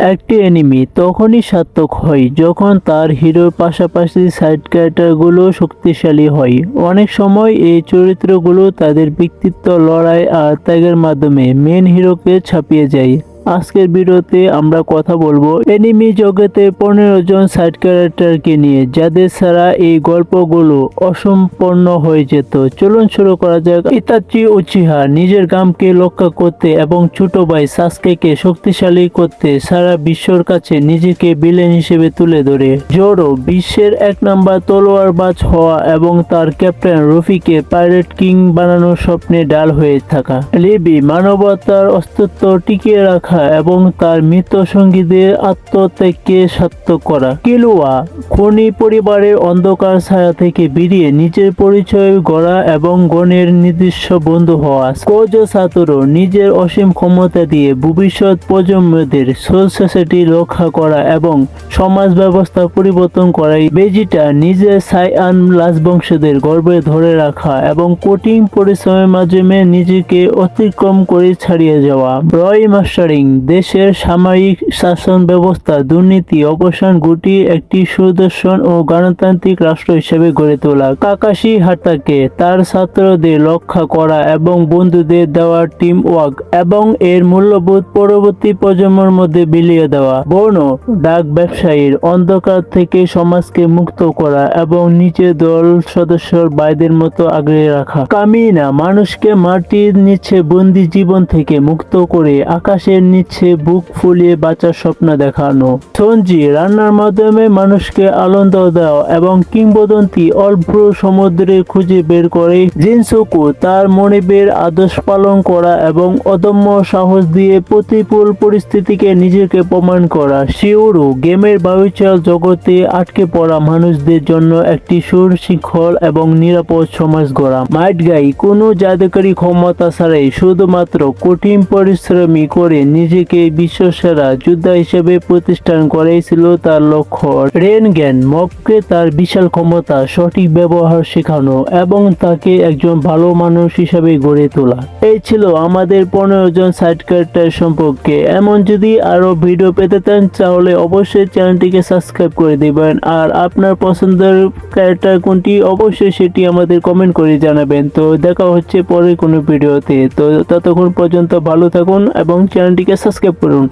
একটি অ্যানিমে তখনই সার্থক হয় যখন তার হিরোর পাশাপাশি সাইড ক্যারেক্টারগুলো শক্তিশালী হয়। অনেক সময় এই চরিত্রগুলো তাদের ব্যক্তিত্ব, লড়াই আর ত্যাগের মাধ্যমে মেন হিরোকে ছাপিয়ে যায়। আজকের ভিডিওতে আমরা কথা বলবো অ্যানিমে জগতে 15 জন সাইড ক্যারেক্টারকে নিয়ে যাদের ছাড়া এই গল্পগুলো অসম্পূর্ণ হয়ে যেত। চলুন শুরু করা যাক। ইতাচি উচিহা নিজের গ্রামকে রক্ষা করতে এবং ছোট ভাই সাসকেকে শক্তিশালী করতে সারা বিশ্বর কাছে নিজেকে ভিলেন হিসেবে তুলে ধরে। জোরো বিশ্বের 1 নম্বর তলোয়ারবাজ হওয়া এবং তার ক্যাপ্টেন রফিকে পাইরেট কিং বানানোর স্বপ্নে ডাল হয়ে থাকা। লেবি মানবতার অস্তিত্ব টিকিয়ে রাখা এবং তার মৃত সঙ্গীদের আত্মত্যাগকে সার্থক করা। কিলুয়া খনি পরিবারের অন্ধকার ছায়া থেকে বেরিয়ে নিজের পরিচয় গড়া এবং গণের নির্দিষ্ট বন্ধু হওয়া। কোজো সাতোরু নিজের অসীম ক্ষমতা দিয়ে ভবিষ্যৎ প্রজন্মদের সোল সোসাইটি রক্ষা করা এবং সমাজ ব্যবস্থা পরিবর্তন করাই। বেজিটা নিজের সাইয়ান রাজবংশদের গর্বে ধরে রাখা এবং কঠিন পরিশ্রমের মাধ্যমে নিজেকে অতিক্রম করে ছাড়িয়ে যাওয়া। রয় মাস্টারিং দেশের সামরিক শাসন ব্যবস্থা দুর্নীতি অবসান ঘটিয়ে একটি সুদর্শন ও গণতান্ত্রিক রাষ্ট্র হিসেবে গড়ে তোলা। কাকাশি হাটাকে তার ছাত্রদের রক্ষা করা এবং বন্ধুদের দেওয়া টিম ওয়ার্ক এবং এর মূল্যবোধ পরবর্তী প্রজন্মের মধ্যে বিলিয়ে দেওয়া। বর্ণ ডাক ব্যবসায়ীর অন্ধকার থেকে সমাজকে মুক্ত করা এবং নিজের দল সদস্যর ভাইদের মতো আগলে রাখা। কামিনা মানুষকে মাটির নিচে বন্দি জীবন থেকে মুক্ত করে আকাশের নিচে বুক ফুলিয়ে বাঁচার স্বপ্ন দেখানো। সঞ্জি রান্নার মাধ্যমে মানুষকে আনন্দ দেওয়া এবং কিংবদন্তি অল্প সমুদ্রে খুঁজে বের করে। জিনসুকু তার মনিবের আদর্শ পালন করা এবং অদম্য সাহস দিয়ে প্রতিকূল পরিস্থিতিকে নিজেকে প্রমাণ করা। শিওরু গেমের ভার্চুয়াল জগতে আটকে পড়া মানুষদের জন্য একটি সুশৃঙ্খল এবং নিরাপদ সমাজ গড়া। মাইট গাই কোনো জাদুকরী ক্ষমতা ছাড়াই শুধুমাত্র কঠিন পরিশ্রমী করে নিজেকে বিশ্বসেরা যোদ্ধা হিসেবে প্রতিষ্ঠান করাই ছিল তার লক্ষ্য। রেনগ্যান মবকে তার বিশাল ক্ষমতা সঠিক ব্যবহার শেখানো এবং তাকে একজন ভালো মানুষ হিসেবে গড়ে তোলা। এই ছিল আমাদের 15 জন সাইড ক্যারেক্টার সম্পর্কে। এমন যদি আরো ভিডিও পেতে চান তাহলে অবশ্যই চ্যানেলটিকে সাবস্ক্রাইব করে দিবেন আর আপনার পছন্দের ক্যারেক্টার কোনটি অবশ্যই সেটি আমাদের কমেন্ট করে জানাবেন। তো দেখা হচ্ছে পরে কোনো ভিডিওতে। তো ততক্ষণ পর্যন্ত ভালো থাকুন এবং চ্যানেলটিকে সাবস্ক্রাইব করুন।